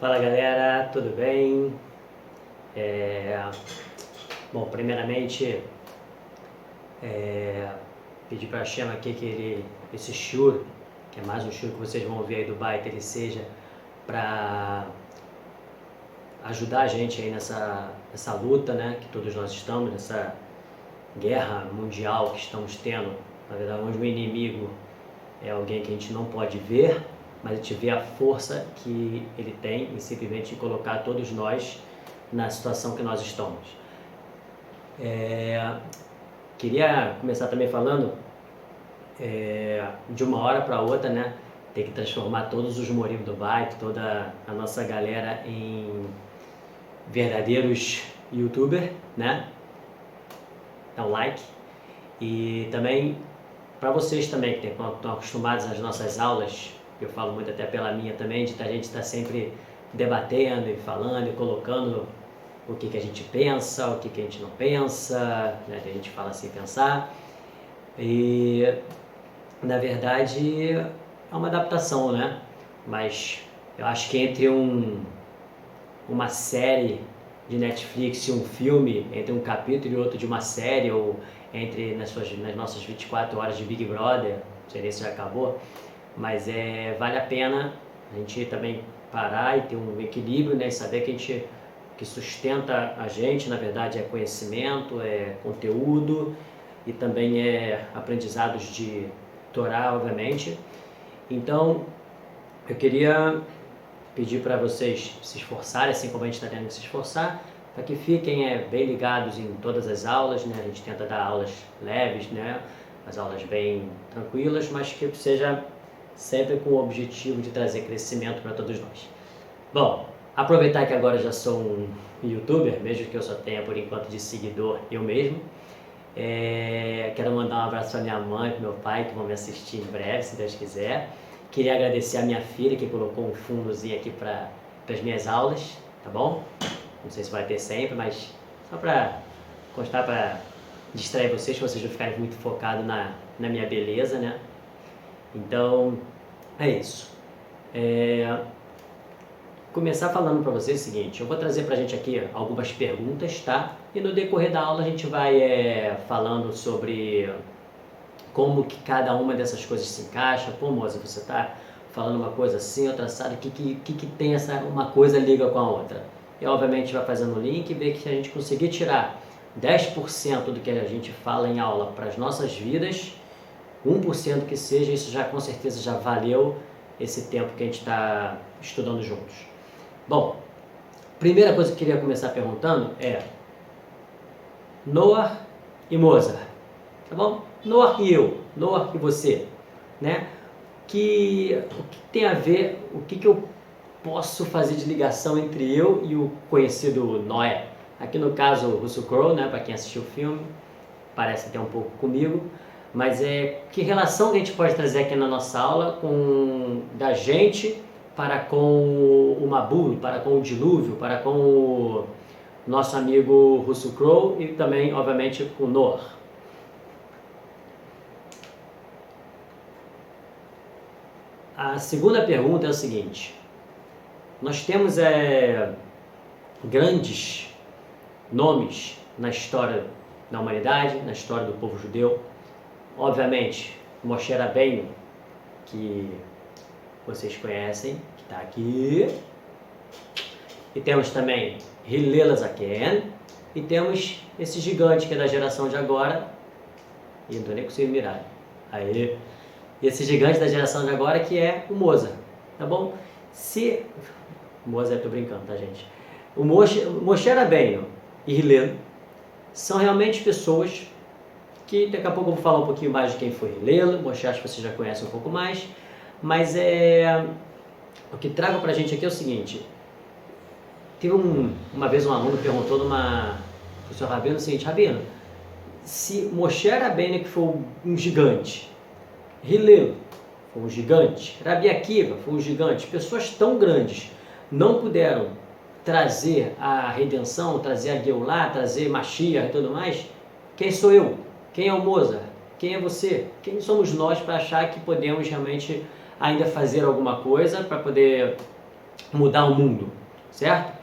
Fala galera, tudo bem? Bom, primeiramente pedir para a Shema aqui que esse shur, que é mais um shur que vocês vão ouvir aí do Baita, ele seja para ajudar a gente aí nessa luta, né, que todos nós estamos, nessa guerra mundial que estamos tendo, na verdade onde o inimigo é alguém que a gente não pode ver, mas a gente vê a força que ele tem em simplesmente colocar todos nós na situação que nós estamos. Queria começar também falando de uma hora para outra, né? Tem que transformar todos os Morim do Byte, toda a nossa galera em verdadeiros youtubers, né? Dá um like. E também para vocês também que estão acostumados às nossas aulas, eu falo muito até pela minha também, de a gente estar sempre debatendo e falando e colocando o que a gente pensa, o que a gente não pensa, né? A gente fala sem pensar. E na verdade é uma adaptação, né? Mas eu acho que entre uma série de Netflix e um filme, entre um capítulo e outro de uma série, ou entre nas nossas 24 horas de Big Brother, não sei nem se já acabou, mas vale a pena a gente também parar e ter um equilíbrio, né? E saber que sustenta a gente, na verdade, é conhecimento, é conteúdo e também é aprendizados de Torá, obviamente. Então, eu queria pedir para vocês se esforçarem, assim como a gente está tendo que se esforçar, para que fiquem bem ligados em todas as aulas, né? A gente tenta dar aulas leves, né? As aulas bem tranquilas, mas que seja sempre com o objetivo de trazer crescimento para todos nós. Bom, aproveitar que agora eu já sou um youtuber, mesmo que eu só tenha por enquanto de seguidor eu mesmo. Quero mandar um abraço para minha mãe e para meu pai, que vão me assistir em breve, se Deus quiser. Queria agradecer a minha filha, que colocou um fundozinho aqui para as minhas aulas, tá bom? Não sei se vai ter sempre, mas só para constar, para distrair vocês, para vocês não ficarem muito focados na minha beleza, né? Então, é isso. Começar falando para vocês o seguinte, eu vou trazer para a gente aqui algumas perguntas, tá? E no decorrer da aula a gente vai falando sobre como que cada uma dessas coisas se encaixa. Pô, moça, você está falando uma coisa assim, outra assada, o que tem uma coisa liga com a outra? E obviamente vai fazendo o link e ver que se a gente conseguir tirar 10% do que a gente fala em aula para as nossas vidas, 1% que seja, isso já com certeza já valeu esse tempo que a gente está estudando juntos. Bom, primeira coisa que eu queria começar perguntando é Noah e Mozart, tá bom? Noah e eu, Noah e você, né? O que tem a ver, o que eu posso fazer de ligação entre eu e o conhecido Noé? Aqui no caso, o Russell Crowe, né? Para quem assistiu o filme, parece até um pouco comigo, mas que relação que a gente pode trazer aqui na nossa aula da gente para com o Mabul, para com o dilúvio, para com o nosso amigo Russell Crowe e também, obviamente, com o Noah. A segunda pergunta é o seguinte: nós temos grandes nomes na história da humanidade, na história do povo judeu. Obviamente, Moshe Rabbeinu, que vocês conhecem, que está aqui. E temos também Hillel Zaken. E temos esse gigante que é da geração de agora. E não estou nem conseguindo mirar. Aí. Esse gigante da geração de agora que é o Mozart. Tá bom? Mozart, eu tô brincando, tá, gente? O Moshe Rabbeinu e Hillel são realmente pessoas que daqui a pouco eu vou falar um pouquinho mais de quem foi Hillel. Moshe, acho que você já conhece um pouco mais. Mas o que trago pra gente aqui é o seguinte. Teve uma vez um aluno perguntou pro seu Rabino o seguinte: Rabino, se Moshe Rabbeinu que foi um gigante, Hillel foi um gigante, Rabi Akiva foi um gigante, pessoas tão grandes não puderam trazer a redenção, trazer a Geulah, trazer Mashiach e tudo mais, quem sou eu? Quem é o Mozart? Quem é você? Quem somos nós para achar que podemos realmente ainda fazer alguma coisa para poder mudar o mundo, certo?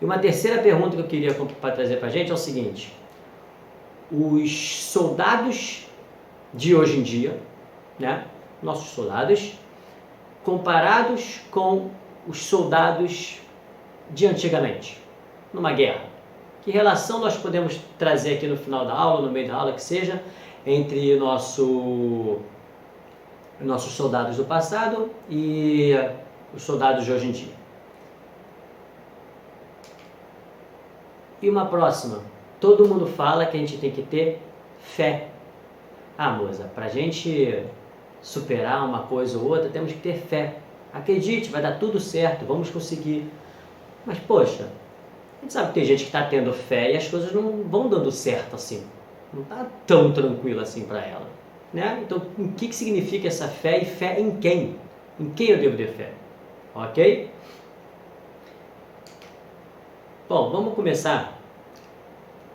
E uma terceira pergunta que eu queria trazer para a gente é o seguinte: os soldados de hoje em dia, né, nossos soldados, comparados com os soldados de antigamente, numa guerra, que relação nós podemos trazer aqui no final da aula, no meio da aula, que seja, entre nossos soldados do passado e os soldados de hoje em dia? E uma próxima: todo mundo fala que a gente tem que ter fé. Ah, moça, para a gente superar uma coisa ou outra, temos que ter fé. Acredite, vai dar tudo certo, vamos conseguir. Mas, poxa, a gente sabe que tem gente que está tendo fé e as coisas não vão dando certo assim. Não está tão tranquilo assim para ela. Né? Então, o que significa essa fé e fé em quem? Em quem eu devo ter fé? Ok? Bom, vamos começar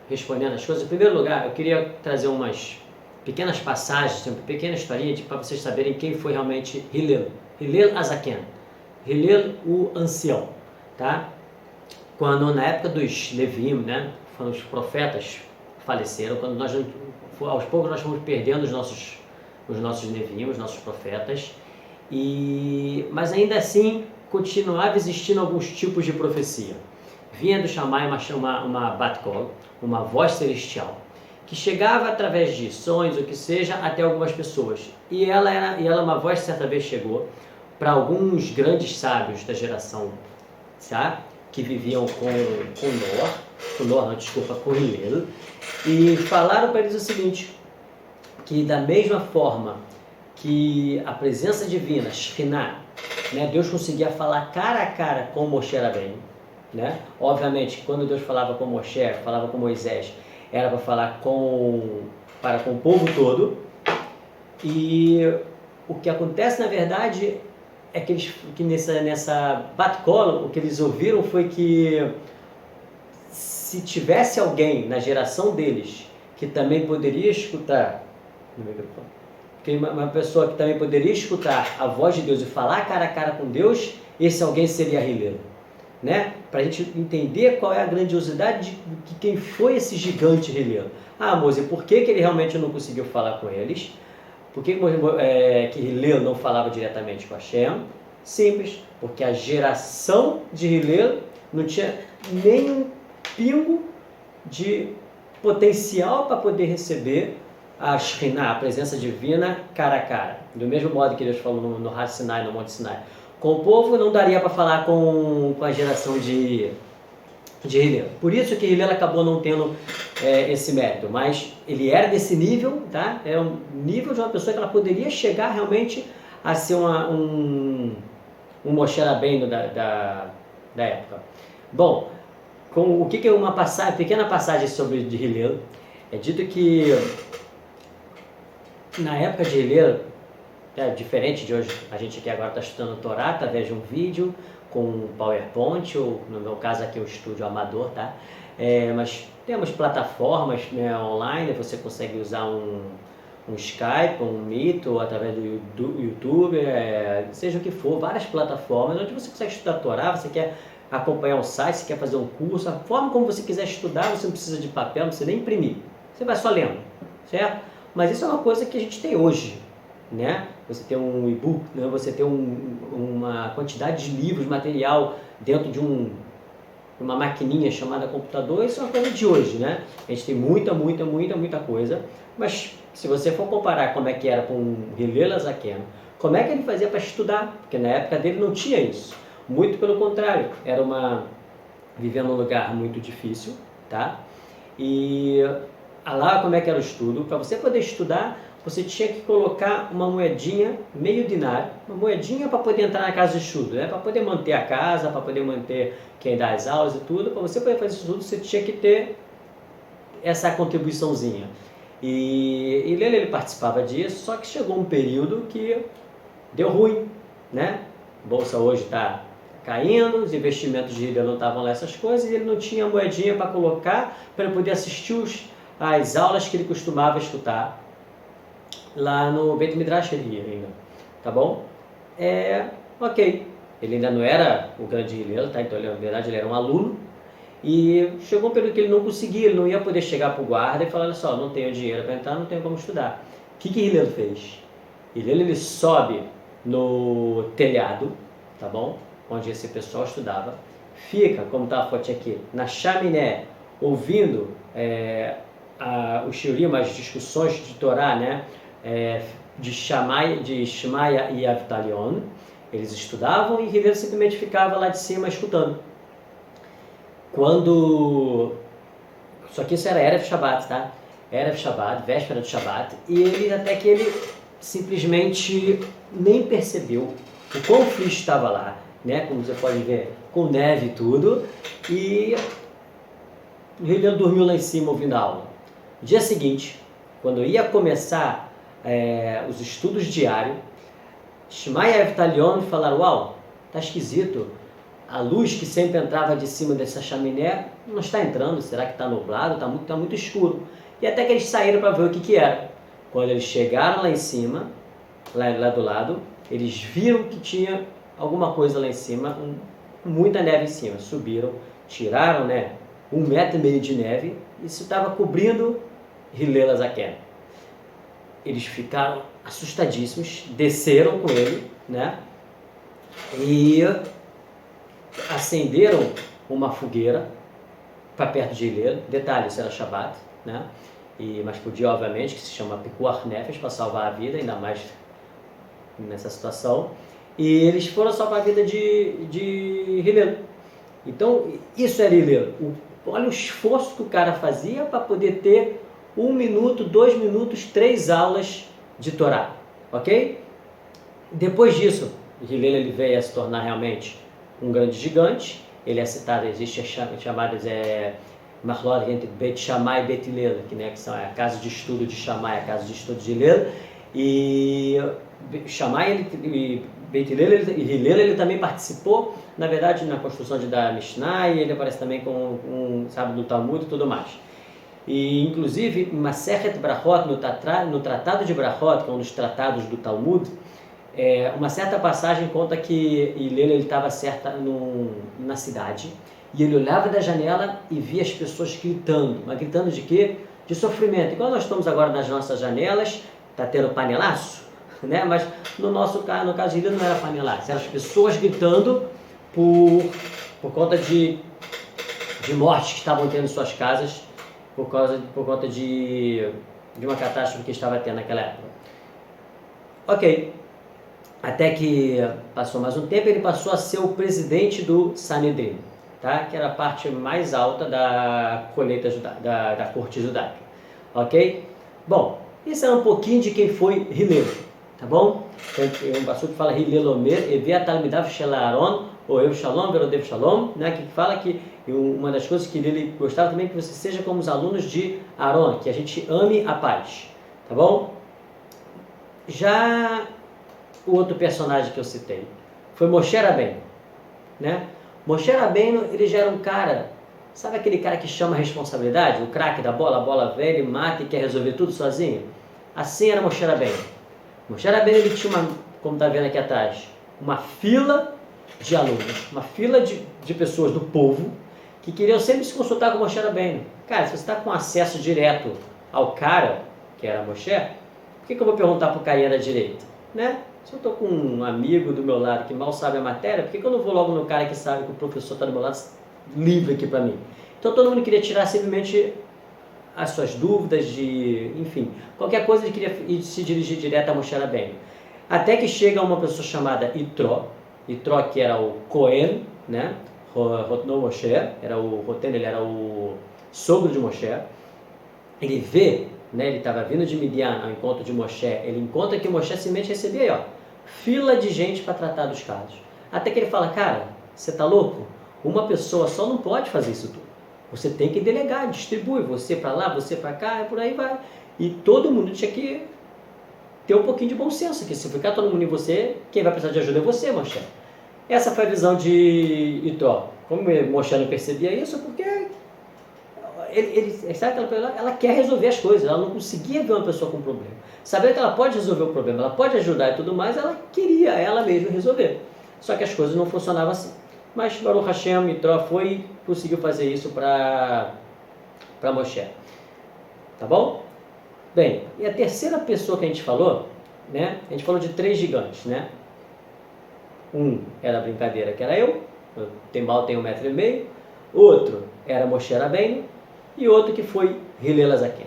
respondendo as coisas. Em primeiro lugar, eu queria trazer umas pequenas passagens, uma pequena historinha para vocês saberem quem foi realmente Hillel. Hillel Azaken. Hillel o ancião. Tá? Quando na época dos Levim, né, quando os profetas faleceram, quando nós aos poucos nós fomos perdendo os nossos Levim, os nossos profetas, mas ainda assim continuava existindo alguns tipos de profecia. Vinha do Shammai uma Bat-Kol, uma voz celestial, que chegava através de sonhos, o que seja, até algumas pessoas. E uma voz certa vez chegou para alguns grandes sábios da geração, tá? Que viviam com Hillel, e falaram para eles o seguinte: que da mesma forma que a presença divina, Shekhinah, né, Deus conseguia falar cara a cara com Moshe Rabbeinu, né? Obviamente, quando Deus falava com Moshe, falava com Moisés, era para falar para com o povo todo. E o que acontece na verdade é que nessa Bat-Kol, o que eles ouviram foi que se tivesse alguém na geração deles que também poderia escutar, uma pessoa que também poderia escutar a voz de Deus e falar cara a cara com Deus, esse alguém seria Hillel. Né? Para a gente entender qual é a grandiosidade de quem foi esse gigante Hillel. Ah, Moisés, por que ele realmente não conseguiu falar com eles? Por que Hillel não falava diretamente com Hashem? Simples, porque a geração de Hillel não tinha nem um pingo de potencial para poder receber a Shekhinah, a presença divina, cara a cara. Do mesmo modo que Deus falou no Har Sinai, no Monte Sinai. Com o povo não daria para falar com a geração de Hillel. Por isso que Hillel acabou não tendo esse mérito, mas ele era desse nível, tá? Era um nível de uma pessoa que ela poderia chegar realmente a ser um Moshe Rabbeinu da época. Bom, o que é uma pequena passagem sobre Hillel? É dito que na época de Hillel, diferente de hoje, a gente aqui agora está estudando Torá através de um vídeo com PowerPoint, ou no meu caso aqui o estúdio amador, tá? Mas temos plataformas, né, online, você consegue usar um Skype, um Meet, ou através do YouTube, seja o que for, várias plataformas onde você consegue estudar Torá, você quer acompanhar um site, você quer fazer um curso, a forma como você quiser estudar, você não precisa de papel, não precisa nem imprimir, você vai só lendo, certo? Mas isso é uma coisa que a gente tem hoje, né? Você tem um e-book, né? Você tem uma quantidade de livros, material dentro de uma maquininha chamada computador. Isso é uma coisa de hoje, né? A gente tem muita coisa, mas se você for comparar como é que era com o Hillel Azaken, como é que ele fazia para estudar? Porque na época dele não tinha isso. Muito pelo contrário, vivia num lugar muito difícil, tá? E lá como é que era o estudo? Para você poder estudar, você tinha que colocar uma moedinha, meio dinar, uma moedinha para poder entrar na casa de estudo, né? Para poder manter a casa, para poder manter quem dá as aulas e tudo. Para você poder fazer isso tudo, você tinha que ter essa contribuiçãozinha. E ele participava disso, só que chegou um período que deu ruim, né? A bolsa hoje está caindo, os investimentos de Hillel não estavam lá, essas coisas, e ele não tinha moedinha para colocar para ele poder assistir as aulas que ele costumava escutar lá no Beit Midrash ele ia ainda, tá bom? Ok. Ele ainda não era o grande Hillel, tá? Então, na verdade, ele era um aluno. E chegou um período que ele não conseguia, ele não ia poder chegar para o guarda e falar, olha só, não tenho dinheiro para entrar, não tenho como estudar. O que Hillel fez? Ele sobe no telhado, tá bom? Onde esse pessoal estudava, fica, como está a foto aqui, na chaminé, ouvindo os shiurim, as discussões de Torá, né? De Shemaya e Avtalion. Eles estudavam e Hillel simplesmente ficava lá de cima escutando. Só que isso era Erev Shabbat, tá? Erev Shabbat, véspera do Shabbat, e ele simplesmente nem percebeu o quão frio estava lá, né? Como você pode ver, com neve e tudo, e o Hillel dormiu lá em cima ouvindo a aula. No dia seguinte, quando ia começar os estudos diários, Shemaya e Avtalion falaram, uau, tá esquisito, a luz que sempre entrava de cima dessa chaminé não está entrando, será que está nublado? Está muito escuro. E até que eles saíram para ver o que era. Quando eles chegaram lá em cima, lá do lado, eles viram que tinha alguma coisa lá em cima, muita neve em cima. Subiram, tiraram 1,5 metro de neve, e isso estava cobrindo Hillel Azaken. Eles ficaram assustadíssimos, desceram com ele, né? E acenderam uma fogueira para perto de Hillel. Detalhe, isso era Shabbat, né? Mas podia, obviamente, que se chama Pikuach Nefesh, para salvar a vida, ainda mais nessa situação. E eles foram salvar a vida de Hillel. Então, isso era Hillel. Olha o esforço que o cara fazia para poder ter 1 minuto, 2 minutos, 3 aulas de Torá, ok? Depois disso, Hillel ele veio a se tornar realmente um grande gigante. Ele é citado, existe chamadas Machlot entre Beit Shammai e Beit Hillel, que são a casa de estudo de Shammai, a casa de estudo de Hillel. E Shammai e Beit Hillel, ele também participou, na verdade, na construção da Mishnah, e ele aparece também sabe, do Talmud e tudo mais. E, inclusive, em Masechet Brachot, no Tratado de Brachot, que é um dos tratados do Talmud, uma certa passagem conta que Hillel estava na cidade, e ele olhava da janela e via as pessoas gritando. Mas gritando de quê? De sofrimento. Igual nós estamos agora nas nossas janelas, está tendo panelaço, né? Mas no caso de Hillel não era panelaço, eram as pessoas gritando por conta de mortes que estavam tendo em suas casas, por conta de uma catástrofe que estava tendo naquela época. Ok. Até que passou mais um tempo, ele passou a ser o presidente do Sanedrin, tá? Que era a parte mais alta da colheita da corte judaica. Ok? Bom, isso é um pouquinho de quem foi Hillel, tá bom? Um passuco que fala Hillel Omer, Evea Talmidav Shel Aaron, ou Eu Shalom, Verodev Shalom, né? Que fala que uma das coisas que ele gostava também é que você seja como os alunos de Aaron, que a gente ame a paz, tá bom? Já o outro personagem que eu citei foi Moshe Rabbeinu, né? Moshe Rabbeinu, ele já era um cara, sabe aquele cara que chama a responsabilidade? O craque da bola, a bola velha, ele mata e quer resolver tudo sozinho? Assim era Moshe Rabbeinu. Moshe Rabbeinu, ele tinha como está vendo aqui atrás, uma fila de alunos, uma fila de pessoas do povo que queriam sempre se consultar com Moshe Rabbeinu. Cara, se você está com acesso direto ao cara, que era Moshe, por que eu vou perguntar para o carinha da direita? Né? Se eu estou com um amigo do meu lado que mal sabe a matéria, por que eu não vou logo no cara que sabe que o professor está do meu lado livre aqui para mim? Então todo mundo queria tirar simplesmente as suas dúvidas, enfim, qualquer coisa ele queria se dirigir direto a Moshe Rabbeinu. Até que chega uma pessoa chamada Itró, que era o Cohen, né? Rotno Moshe, ele era o sogro de Moshe. Ele vê, né, ele estava vindo de Midian ao encontro de Moshe, ele encontra que Moshe simplesmente recebia aí, fila de gente para tratar dos casos. Até que ele fala, cara, você está louco? Uma pessoa só não pode fazer isso tudo. Você tem que delegar, distribui, você para lá, você para cá, e por aí vai. E todo mundo tinha que ter um pouquinho de bom senso, que se ficar todo mundo em você, quem vai precisar de ajuda é você, Moshe. Essa foi a visão de Itró. Como Moshe não percebia isso, porque sabe aquela pessoa, ela quer resolver as coisas, ela não conseguia ver uma pessoa com problema. Sabendo que ela pode resolver o problema, ela pode ajudar e tudo mais, ela queria ela mesma resolver. Só que as coisas não funcionavam assim. Mas Baruch Hashem, Yitro foi e conseguiu fazer isso para Moshe. Tá bom? Bem, e a terceira pessoa que a gente falou, né? A gente falou de 3 gigantes, né? Um era a brincadeira, que era eu mal tenho 1,5 m. Outro era Moshe Rabbeinu. E outro que foi Hillel Azaken.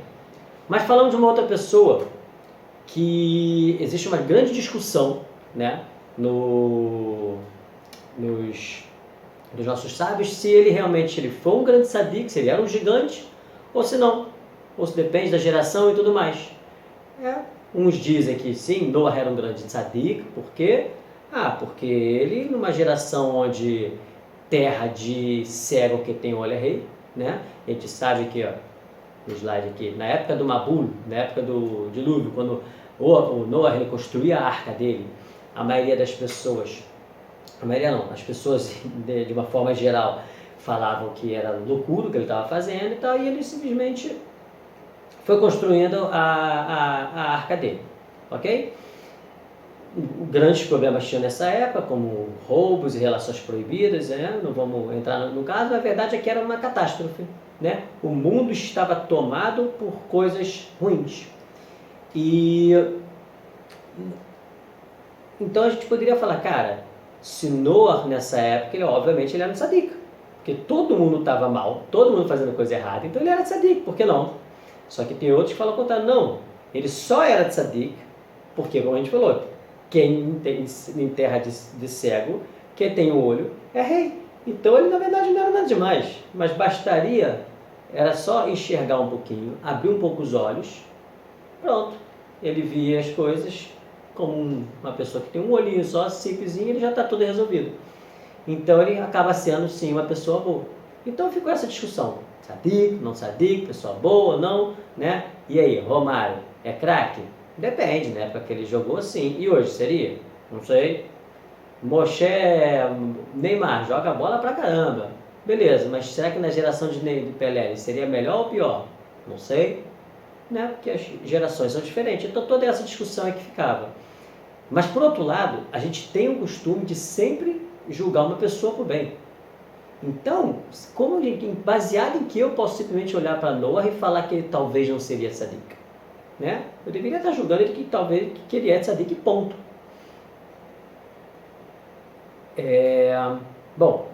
Mas falamos de uma outra pessoa que existe uma grande discussão, né? Nos nossos sábios, se ele realmente foi um grande tzadik, se ele era um gigante, ou se não, ou se depende da geração e tudo mais. Uns dizem que sim, Noah era um grande tzadik, por quê? Porque ele, numa geração onde terra de cego que tem olho é rei, né? A gente sabe que, ó, no slide aqui, na época do Mabul, na época do dilúvio, quando o Noah ele construía a arca dele, a maioria das pessoas, a maioria não, as pessoas de uma forma geral falavam que era loucura o que ele estava fazendo e tal, e ele simplesmente foi construindo a arca dele, ok? Grandes problemas tinham nessa época, como roubos e relações proibidas, né? Não vamos entrar no caso, a verdade é que era uma catástrofe, né? O mundo estava tomado por coisas ruins. E então a gente poderia falar, cara, se Noah nessa época, obviamente ele era um tzadik, porque todo mundo estava mal, todo mundo fazendo coisa errada, então ele era tzadik, por que não? Só que tem outros que falam o contrário, não, ele só era tzadik, porque como a gente falou, quem tem em terra de cego, quem tem o olho é rei. Então ele na verdade não era nada demais, mas bastaria, era só enxergar um pouquinho, abrir um pouco os olhos, pronto, ele via as coisas como uma pessoa que tem um olhinho só, simplesinho, ele já está tudo resolvido. Então ele acaba sendo sim uma pessoa boa. Então ficou essa discussão, tzadik, não tzadik, pessoa boa, não, né? E aí, Romário, é craque? Depende, né? Porque ele jogou sim. E hoje seria? Não sei. Moshe, Neymar, joga bola pra caramba. Beleza, mas será que na geração de Pelé seria melhor ou pior? Não sei. Né? Porque as gerações são diferentes. Então toda essa discussão é que ficava. Mas por outro lado, a gente tem o costume de sempre julgar uma pessoa por bem. Então, baseado em que eu posso simplesmente olhar para Noah e falar que ele talvez não seria tzadik? Né? Eu deveria estar julgando ele que talvez que ele é tzadik, ponto. Bom,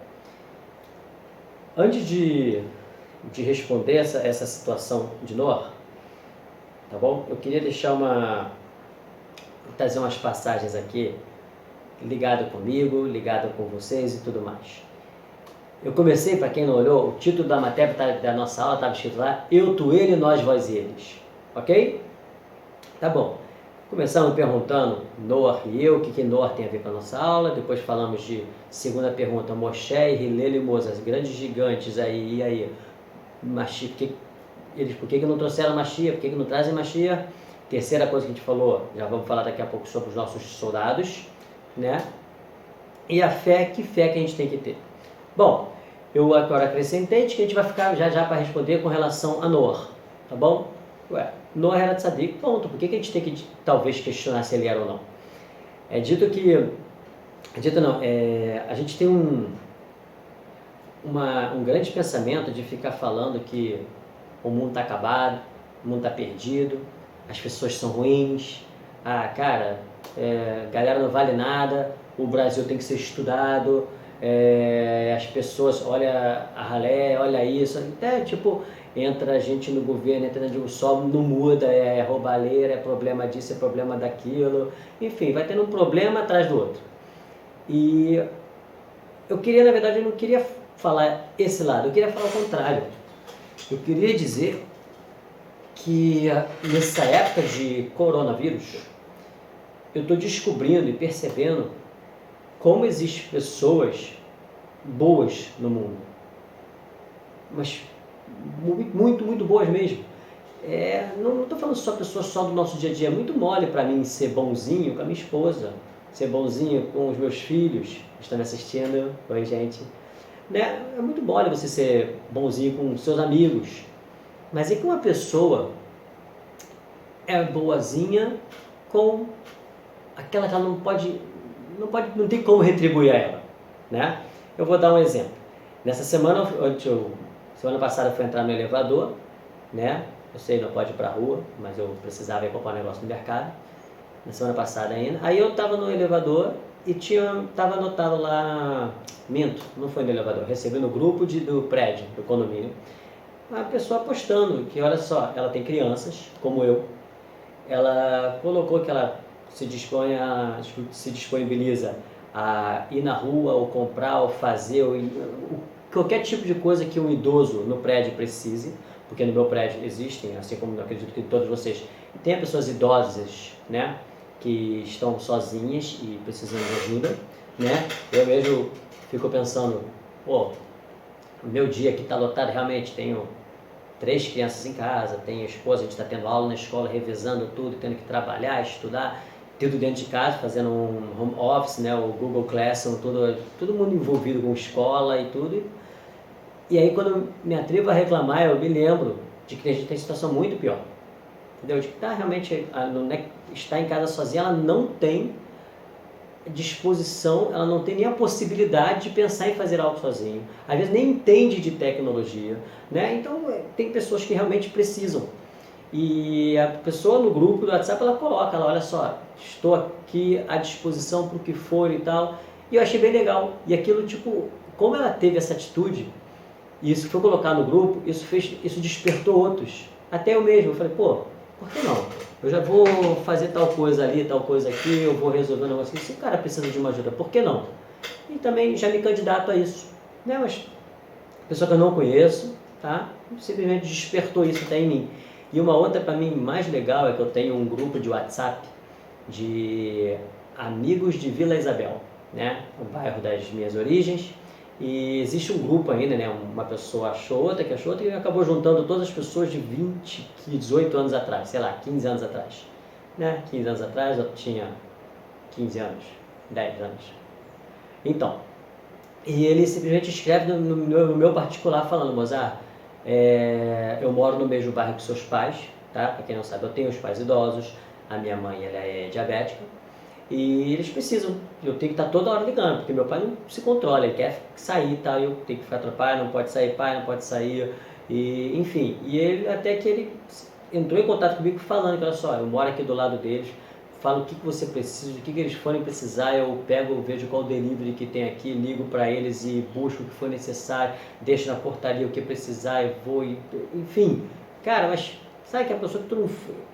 antes de responder essa situação de Noah, tá bom? Eu queria trazer umas passagens aqui ligado comigo, ligado com vocês e tudo mais. Eu comecei, para quem não olhou, o título da matéria da nossa aula estava escrito lá, eu, tu, ele, nós, vós e eles. Ok? Tá bom. Começamos perguntando Noah e eu, o que Noah tem a ver com a nossa aula. Depois falamos de segunda pergunta, Moshe, Hillel e Moisés, grandes gigantes aí, e aí? Mashiach, por que não trouxeram Mashiach? Por que não trazem Mashiach? Terceira coisa que a gente falou, já vamos falar daqui a pouco sobre os nossos soldados, né? E a fé, que fé que a gente tem que ter? Bom, eu agora acrescentei que a gente vai ficar já para responder com relação a Noah, tá bom? Noah era tzadik, ponto. Por que a gente tem que talvez questionar se ele era ou não? A gente tem um grande pensamento de ficar falando que o mundo está acabado, o mundo está perdido, as pessoas são ruins, galera não vale nada, o Brasil tem que ser estudado, as pessoas, olha a ralé, olha isso, até tipo, entra a gente no governo, só não muda, é roubalheira, é problema disso, é problema daquilo, enfim, vai tendo um problema atrás do outro. E eu queria, na verdade, eu não queria falar esse lado, eu queria falar o contrário. Eu queria dizer que nessa época de coronavírus, eu estou descobrindo e percebendo como existem pessoas boas no mundo, mas muito, muito boas mesmo. Não estou falando só pessoas só do nosso dia a dia, é muito mole para mim ser bonzinho com a minha esposa, ser bonzinho com os meus filhos que estão me assistindo. Oi, gente. Né? É muito mole você ser bonzinho com seus amigos, mas é que uma pessoa é boazinha com aquela que ela não tem como retribuir a ela, né? Eu vou dar um exemplo. Nessa semana, semana passada eu fui entrar no elevador, né? Eu sei, não pode ir pra rua, mas eu precisava ir comprar um negócio no mercado, na semana passada ainda. Aí eu tava no elevador e tava anotado lá, minto, não foi no elevador, recebi no grupo do prédio, do condomínio, uma pessoa postando que, olha só, ela tem crianças, como eu, ela colocou que ela se disponibiliza a ir na rua, ou comprar, ou fazer, qualquer tipo de coisa que um idoso no prédio precise, porque no meu prédio existem, assim como eu acredito que todos vocês, tem pessoas idosas, né, que estão sozinhas e precisam de ajuda, né? Eu mesmo fico pensando, pô, o meu dia aqui está lotado, realmente tenho 3 crianças em casa, tenho esposa, a gente está tendo aula na escola, revezando tudo, tendo que trabalhar, estudar, tudo dentro de casa, fazendo um home office, né, o Google Classroom, todo mundo envolvido com escola e tudo. E aí quando eu me atrevo a reclamar, eu me lembro de que a gente tem situação muito pior. Entendeu? De que realmente está em casa sozinha, ela não tem disposição, ela não tem nem a possibilidade de pensar em fazer algo sozinho. Às vezes nem entende de tecnologia, né? Então tem pessoas que realmente precisam. E a pessoa no grupo do WhatsApp, ela coloca, olha só, estou aqui à disposição para o que for e tal. E eu achei bem legal. E aquilo, tipo, como ela teve essa atitude, e isso foi colocado no grupo, isso despertou outros. Até eu mesmo, eu falei, pô, por que não? Eu já vou fazer tal coisa ali, tal coisa aqui, eu vou resolver um negócio aqui. Se o cara precisa de uma ajuda, por que não? E também já me candidato a isso. Né? Mas pessoa que eu não conheço, tá? Simplesmente despertou isso até em mim. E uma outra para mim mais legal é que eu tenho um grupo de WhatsApp de amigos de Vila Isabel, né? O bairro das minhas origens. E existe um grupo ainda, né? Uma pessoa achou outra, que achou outra, e acabou juntando todas as pessoas de 18 anos atrás, sei lá, 15 anos atrás. Né? 15 anos atrás eu tinha 15 anos, 10 anos. Então, e ele simplesmente escreve no meu particular falando, Mozart, eu moro no mesmo bairro que seus pais, tá? Para quem não sabe, eu tenho os pais idosos, a minha mãe ela é diabética, e eles precisam, eu tenho que estar toda hora ligando, porque meu pai não se controla, ele quer sair, tá? Eu tenho que ficar atrás, pai não pode sair, e enfim, e ele até que ele entrou em contato comigo falando que, olha só, eu moro aqui do lado deles, falo o que você precisa, o que eles forem precisar, eu pego, vejo qual delivery que tem aqui, ligo para eles e busco o que for necessário, deixo na portaria o que precisar, eu vou, enfim, cara, mas sabe que a pessoa que tu não,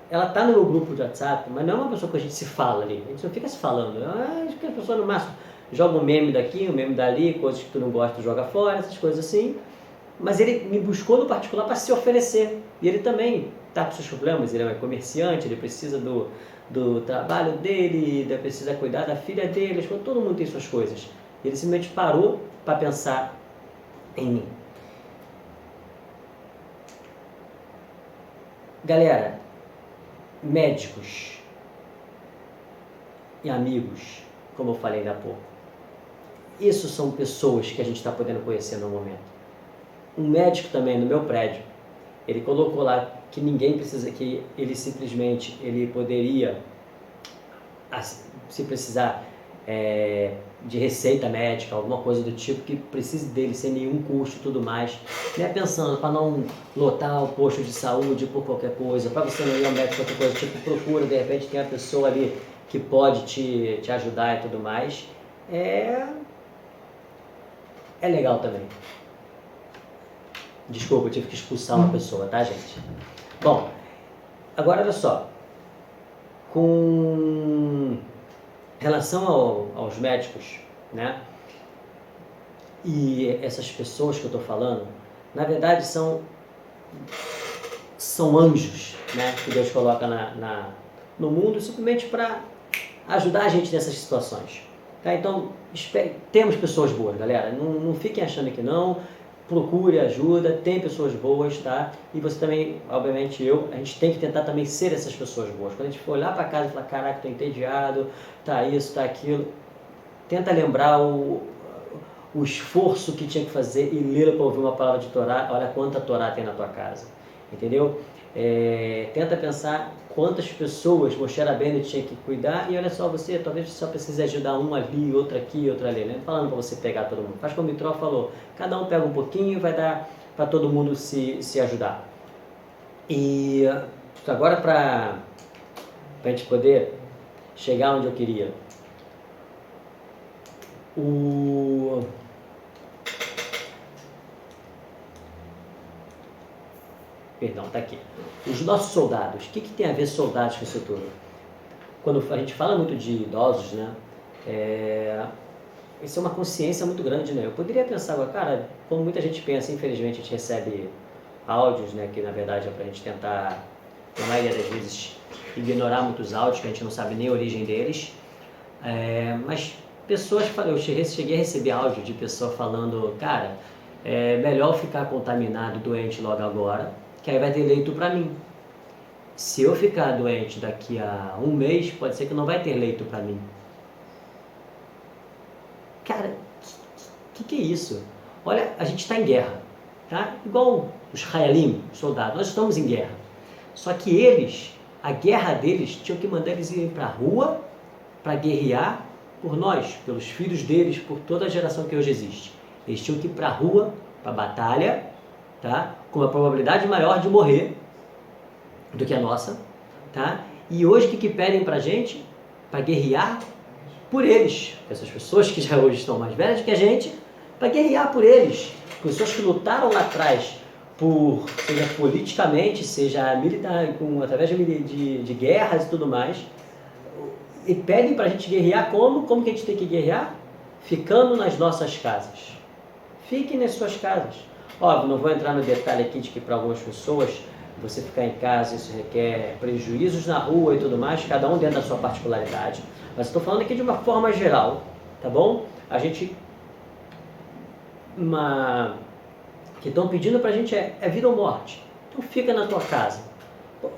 ela tá no meu grupo de WhatsApp, mas não é uma pessoa que a gente se fala ali, a gente não fica se falando, acho que a pessoa no máximo joga um meme daqui, um meme dali, coisas que tu não gosta, tu joga fora, essas coisas assim, mas ele me buscou no particular para se oferecer, e ele também tá com seus problemas, ele é comerciante, ele precisa do trabalho dele, ele precisa cuidar da filha dele, todo mundo tem suas coisas. Ele simplesmente parou para pensar em mim. Galera, médicos e amigos, como eu falei ainda há pouco, isso são pessoas que a gente está podendo conhecer no momento. Um médico também no meu prédio, ele colocou lá que ninguém precisa, que ele simplesmente, ele poderia, se precisar de receita médica, alguma coisa do tipo, que precise dele sem nenhum custo e tudo mais, né? Pensando para não lotar o posto de saúde por qualquer coisa, para você não ir ao médico qualquer coisa, tipo, procura, de repente tem a pessoa ali que pode te ajudar e tudo mais, é legal também. Desculpa, eu tive que expulsar uma pessoa, tá, gente? Bom, agora olha só. Com relação aos médicos, né? E essas pessoas que eu estou falando, na verdade são anjos, né? Que Deus coloca no mundo simplesmente para ajudar a gente nessas situações. Tá? Então, temos pessoas boas, galera. Não fiquem achando que não. Procure ajuda, tem pessoas boas, tá? E você também, obviamente a gente tem que tentar também ser essas pessoas boas. Quando a gente for olhar para casa e falar, caraca, tô entediado, tá isso, tá aquilo, tenta lembrar o esforço que tinha que fazer e ler para ouvir uma palavra de Torá. Olha quanta Torá tem na tua casa, entendeu? Tenta pensar quantas pessoas Moshe Rabbeinu tinha que cuidar, e olha só, você talvez só precise ajudar um ali, outro aqui, outro ali, né? Falando para você pegar todo mundo. Faz como o Mitró falou, cada um pega um pouquinho e vai dar para todo mundo se ajudar. E agora para a gente poder chegar onde eu queria. Perdão, tá aqui. Os nossos soldados. O que tem a ver soldados com isso tudo? Quando a gente fala muito de idosos, né? Isso é uma consciência muito grande, né? Eu poderia pensar agora, cara, como muita gente pensa, infelizmente a gente recebe áudios, né? Que na verdade é pra gente tentar, na maioria das vezes, ignorar muitos áudios, que a gente não sabe nem a origem deles. Mas pessoas, eu cheguei a receber áudio de pessoa falando, cara, é melhor ficar contaminado, doente logo agora, que aí vai ter leito para mim. Se eu ficar doente daqui a um mês, pode ser que não vai ter leito para mim. Cara, que é isso? Olha, a gente está em guerra, tá? Igual os Hayalim, os soldados, nós estamos em guerra. Só que eles, a guerra deles, tinham que mandar eles irem para a rua para guerrear por nós, pelos filhos deles, por toda a geração que hoje existe. Eles tinham que ir para a rua, para a batalha, tá? Com uma probabilidade maior de morrer do que a nossa, tá? E hoje o que pedem pra gente? Para guerrear por eles. Essas pessoas que já hoje estão mais velhas que a gente, para guerrear por eles. Pessoas que lutaram lá atrás, seja politicamente, seja militar, através de guerras e tudo mais, e pedem para a gente guerrear como? Como que a gente tem que guerrear? Ficando nas nossas casas. Fiquem nas suas casas. Óbvio, não vou entrar no detalhe aqui de que para algumas pessoas você ficar em casa, isso requer prejuízos na rua e tudo mais, cada um dentro da sua particularidade. Mas estou falando aqui de uma forma geral, tá bom? A gente... que estão pedindo pra gente é vida ou morte. Então fica na tua casa.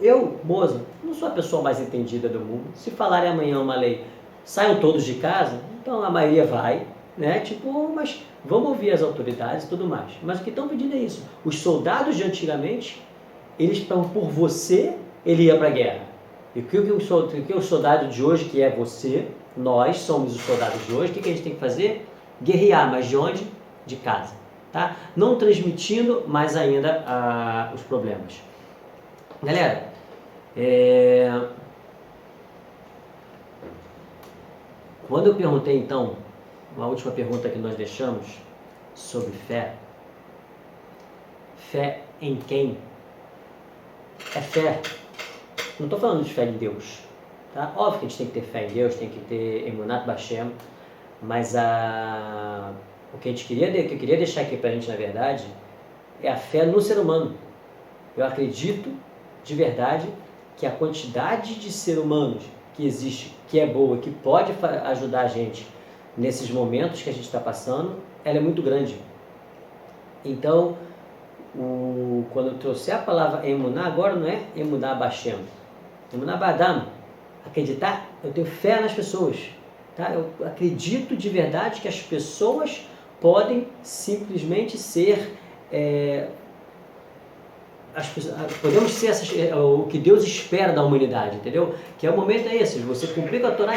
Eu, Moza, não sou a pessoa mais entendida do mundo. Se falarem amanhã uma lei, saiam todos de casa, então a maioria vai, né? Mas vamos ouvir as autoridades e tudo mais. Mas o que estão pedindo é isso. Os soldados de antigamente, eles, por você, ele ia para a guerra. E o que o soldado de hoje, que é você, nós somos os soldados de hoje, o que a gente tem que fazer? Guerrear, mas de onde? De casa. Tá? Não transmitindo mais ainda os problemas. Galera, quando eu perguntei então, uma última pergunta que nós deixamos sobre fé, fé em quem? É fé. Não estou falando de fé em Deus, tá? Óbvio que a gente tem que ter fé em Deus, tem que ter Emunat Bashem, mas o que eu queria deixar aqui pra gente, na verdade, é a fé no ser humano. Eu acredito de verdade que a quantidade de seres humanos que existe, que é boa, que pode ajudar a gente nesses momentos que a gente está passando, ela é muito grande. Então, quando eu trouxer a palavra Emuná, agora não é Emuná Bashem, Emuná Badam, acreditar, eu tenho fé nas pessoas, tá? Eu acredito de verdade que as pessoas podem simplesmente ser, podemos ser o que Deus espera da humanidade, entendeu? Que é o momento esse, você cumprir com a Torá,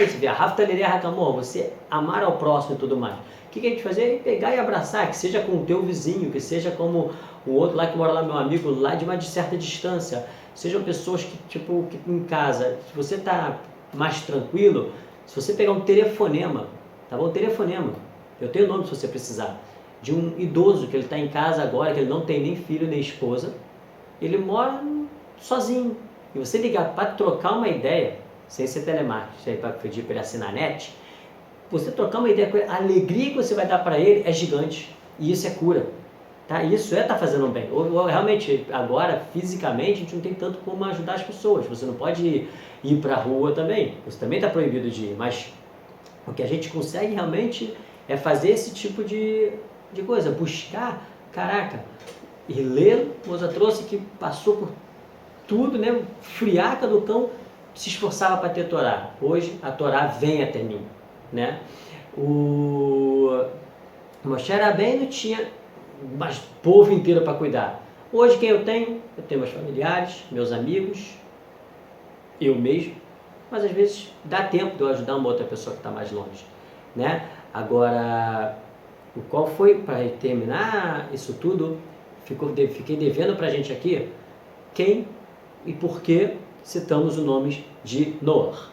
você amar ao próximo e tudo mais. O que a gente fazer? É pegar e abraçar, que seja com o teu vizinho, que seja como o outro lá que mora lá, meu amigo, lá de uma certa distância. Sejam pessoas que em casa, se você está mais tranquilo, se você pegar um telefonema, tá bom? Telefonema, eu tenho o nome se você precisar, de um idoso que ele está em casa agora, que ele não tem nem filho nem esposa, ele mora sozinho, e você ligar para trocar uma ideia, sem ser telemarketing, para pedir para ele assinar a net, você trocar uma ideia com ele, a alegria que você vai dar para ele é gigante, e isso é cura, tá? Isso tá fazendo bem. Ou realmente, agora, fisicamente, a gente não tem tanto como ajudar as pessoas, você não pode ir para a rua também, você também está proibido de ir, mas o que a gente consegue realmente é fazer esse tipo de coisa, buscar, caraca, e ler, Moza trouxe que passou por tudo, né? Friaca do cão, se esforçava para ter Torá. Hoje a Torá vem até mim, né? O Moshe Rabbeinu tinha o povo inteiro para cuidar. Hoje quem eu tenho? Eu tenho meus familiares, meus amigos, eu mesmo, mas às vezes dá tempo de eu ajudar uma outra pessoa que está mais longe, né? Agora, o qual foi, para terminar isso tudo, fiquei devendo para a gente aqui, quem e por que citamos o nome de Noah.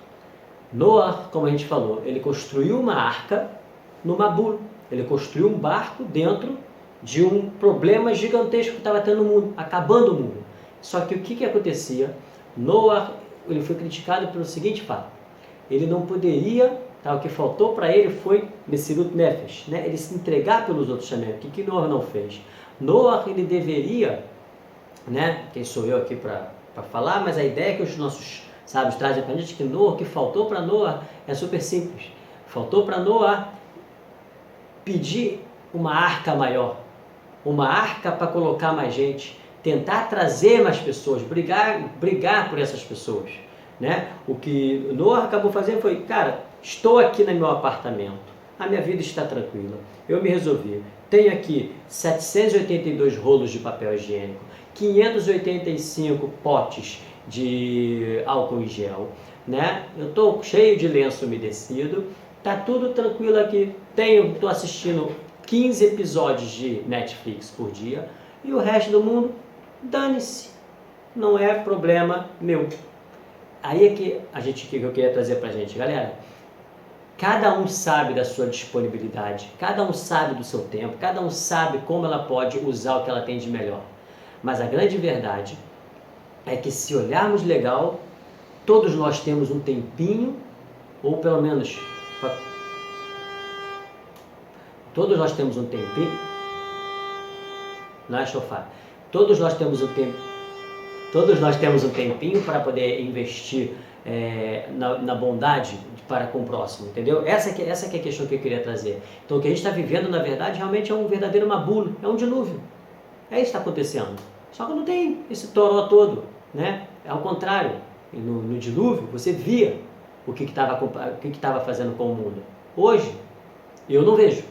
Noah, como a gente falou, ele construiu uma arca no Mabul, ele construiu um barco dentro de um problema gigantesco que estava tendo no mundo, acabando o mundo. Só que o que acontecia? Noah, ele foi criticado pelo seguinte fato, ele não poderia, tá, o que faltou para ele foi Messirut Nefesh, né? Ele se entregar pelos outros também. O que Noah não fez? Noah, ele deveria, né? Quem sou eu aqui para falar, mas a ideia que os nossos sábios trazem para a gente, que Noah, o que faltou para Noah é super simples. Faltou para Noah pedir uma arca maior, uma arca para colocar mais gente, tentar trazer mais pessoas, brigar por essas pessoas, né? O que Noah acabou fazendo foi, cara, estou aqui no meu apartamento, a minha vida está tranquila, eu me resolvi, tenho aqui 782 rolos de papel higiênico, 585 potes de álcool em gel, né? Eu estou cheio de lenço umedecido, tá tudo tranquilo aqui, estou assistindo 15 episódios de Netflix por dia e o resto do mundo, dane-se, não é problema meu. Aí é que eu queria trazer pra gente, galera. Cada um sabe da sua disponibilidade, cada um sabe do seu tempo, cada um sabe como ela pode usar o que ela tem de melhor. Mas a grande verdade é que se olharmos legal, todos nós temos um tempinho, ou pelo menos, todos nós temos um tempinho, não é sofá, todos nós temos um tempinho para poder investir na bondade para com o próximo, entendeu? Essa que é a questão que eu queria trazer. Então o que a gente está vivendo, na verdade, realmente é um verdadeiro mabulo, é um dilúvio. É isso que está acontecendo. Só que não tem esse toró todo, né? Ao contrário, no dilúvio você via o que estava fazendo com o mundo. Hoje, eu não vejo.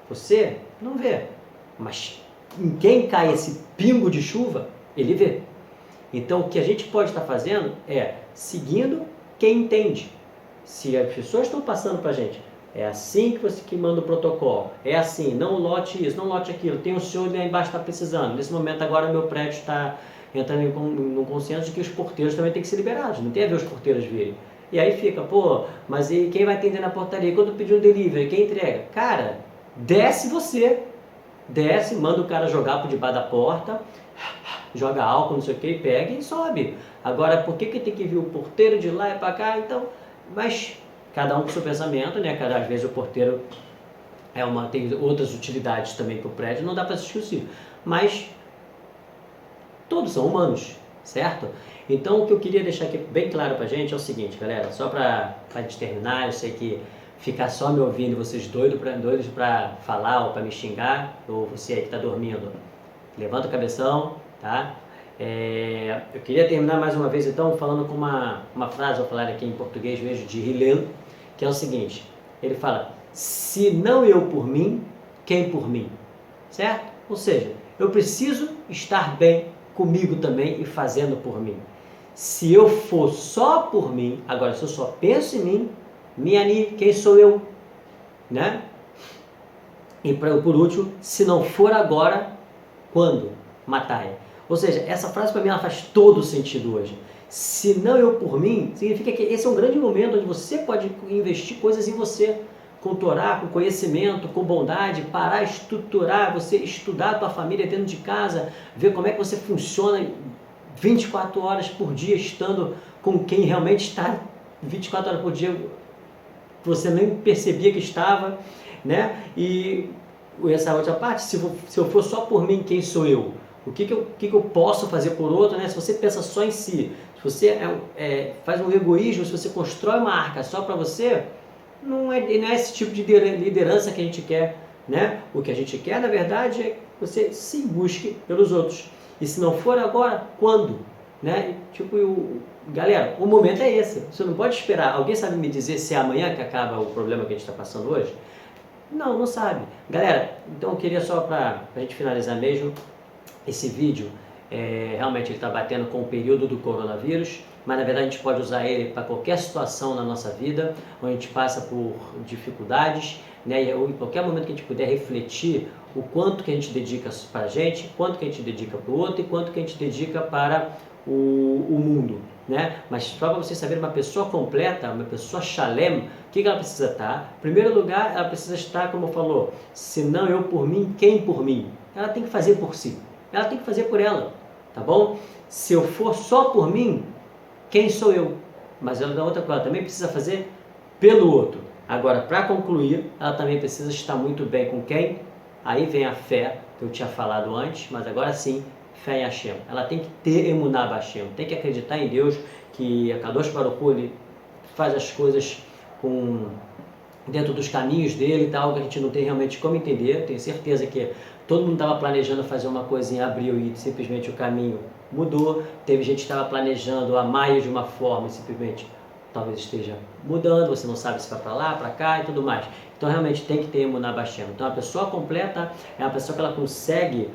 Você não vê. Mas em quem cai esse pingo de chuva, ele vê. Então o que a gente pode estar fazendo é seguindo quem entende. Se as pessoas estão passando para a gente, é assim que você que manda o protocolo, é assim, não lote isso, não lote aquilo, tem um senhor lá embaixo que está precisando, nesse momento agora meu prédio está entrando num consenso de que os porteiros também têm que ser liberados, não tem a ver os porteiros virem. E aí fica, pô, mas e quem vai atender na portaria? Quando pedir um delivery, quem entrega? Cara, desce, manda o cara jogar por debaixo da porta, joga álcool, não sei o que, pega e sobe. Agora, por que tem que vir o porteiro de lá e para cá? Então, mas cada um com seu pensamento, né? Às vezes o porteiro tem outras utilidades também para o prédio, não dá para discutir. Mas todos são humanos, certo? Então, o que eu queria deixar aqui bem claro para a gente é o seguinte, galera, só para a gente terminar, eu sei que ficar só me ouvindo, vocês doidos para falar ou para me xingar, ou você aí que está dormindo, levanta o cabeção, tá? Eu queria terminar mais uma vez então falando com uma frase, vou falar aqui em português mesmo, de Hillel, que é o seguinte, ele fala, se não eu por mim, quem por mim? Certo? Ou seja, eu preciso estar bem comigo também e fazendo por mim. Se eu for só por mim, agora se eu só penso em mim, Miani, quem sou eu? Né? E por último, se não for agora, quando? Matai. Ou seja, essa frase para mim ela faz todo sentido hoje. Se não eu por mim, significa que esse é um grande momento onde você pode investir coisas em você, com Torá, com conhecimento, com bondade, parar, estruturar, você estudar a tua família dentro de casa, ver como é que você funciona 24 horas por dia, estando com quem realmente está 24 horas por dia, você nem percebia que estava, né? E essa outra parte, se eu for só por mim, quem sou eu? O que eu posso fazer por outro, né? Se você pensa só em si, se você faz um egoísmo, se você constrói uma arca só para você, não é esse tipo de liderança que a gente quer, né? O que a gente quer, na verdade, é que você se busque pelos outros. E se não for agora, quando? Né? Galera, o momento é esse. Você não pode esperar. Alguém sabe me dizer se é amanhã que acaba o problema que a gente está passando hoje? Não sabe. Galera, então eu queria só para a gente finalizar mesmo, esse vídeo, realmente ele está batendo com o período do coronavírus, mas na verdade a gente pode usar ele para qualquer situação na nossa vida, onde a gente passa por dificuldades, né? Ou em qualquer momento que a gente puder refletir o quanto que a gente dedica para a gente, quanto que a gente dedica para o outro e quanto que a gente dedica para o mundo, né? Mas só para vocês saberem, uma pessoa completa, uma pessoa shalem, o que ela precisa estar? Em primeiro lugar, ela precisa estar, como falou, se não eu por mim, quem por mim? Ela tem que fazer por si, ela tem que fazer por ela, tá bom? Se eu for só por mim, quem sou eu? Mas ela, outra coisa, ela também precisa fazer pelo outro. Agora, para concluir, ela também precisa estar muito bem com quem? Aí vem a fé, que eu tinha falado antes, mas agora sim, fé em Hashem. Ela tem que ter emuná Hashem, tem que acreditar em Deus, que a Kadosh Baruch Hu, ele faz as coisas dentro dos caminhos dele, tal, que a gente não tem realmente como entender. Tenho certeza que todo mundo estava planejando fazer uma coisa em abril e simplesmente o caminho mudou. Teve gente que estava planejando a maio de uma forma e simplesmente talvez esteja mudando, você não sabe se vai para lá, para cá e tudo mais. Então realmente tem que ter emuná Hashem. Então a pessoa completa é uma pessoa que ela consegue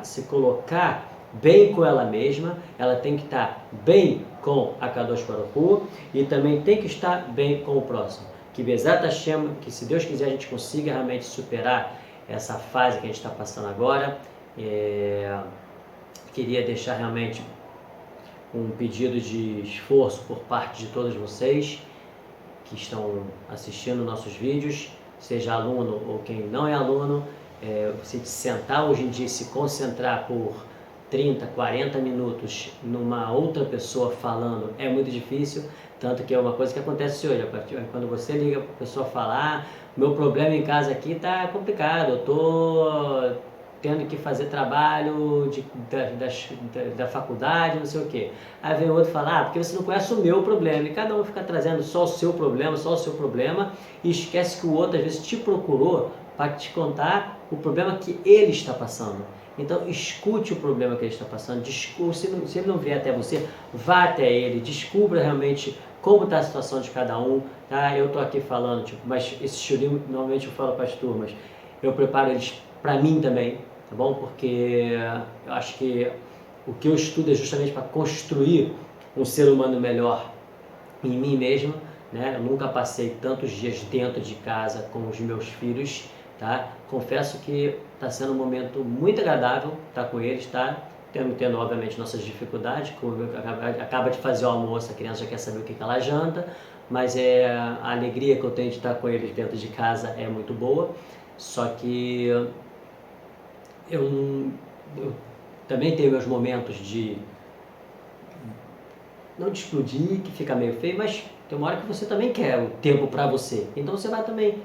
se colocar bem com ela mesma, ela tem que estar bem com a Kadosh Baruch Hu e também tem que estar bem com o próximo. Que Bezat Hashem, que se Deus quiser a gente consiga realmente superar essa fase que a gente está passando agora. Queria deixar realmente um pedido de esforço por parte de todos vocês que estão assistindo nossos vídeos, seja aluno ou quem não é aluno, você sentar hoje em dia e se concentrar por 30, 40 minutos numa outra pessoa falando é muito difícil, tanto que é uma coisa que acontece hoje, quando você liga para a pessoa falar, meu problema em casa aqui está complicado, eu estou tendo que fazer trabalho da faculdade, não sei o que. Aí vem outro falar, porque você não conhece o meu problema, e cada um fica trazendo só o seu problema, e esquece que o outro às vezes te procurou para te contar o problema que ele está passando. Então escute o problema que ele está passando, se ele não vier até você, vá até ele, descubra realmente como está a situação de cada um, tá? Eu estou aqui falando, mas esse shurim normalmente eu falo para as turmas, eu preparo eles para mim também, tá bom? Porque eu acho que o que eu estudo é justamente para construir um ser humano melhor em mim mesmo, né? Eu nunca passei tantos dias dentro de casa com os meus filhos, tá? Confesso que está sendo um momento muito agradável estar com eles, tá? Tendo obviamente nossas dificuldades, acaba de fazer o almoço, a criança já quer saber o que ela janta, mas a alegria que eu tenho de estar com eles dentro de casa é muito boa, só que eu também tenho meus momentos não de explodir, que fica meio feio, mas tem uma hora que você também quer o tempo para você, então você vai também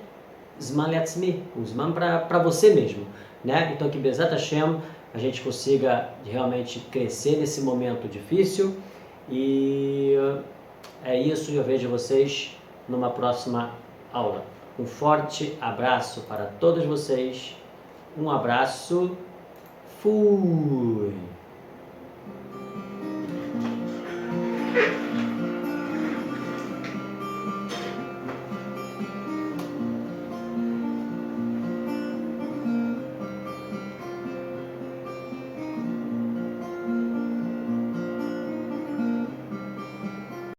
Zman Leatzmi, um Zman para você mesmo, né? Então que Bezat Hashem a gente consiga realmente crescer nesse momento difícil, e é isso, eu vejo vocês numa próxima aula. Um forte abraço para todos vocês, um abraço, fui!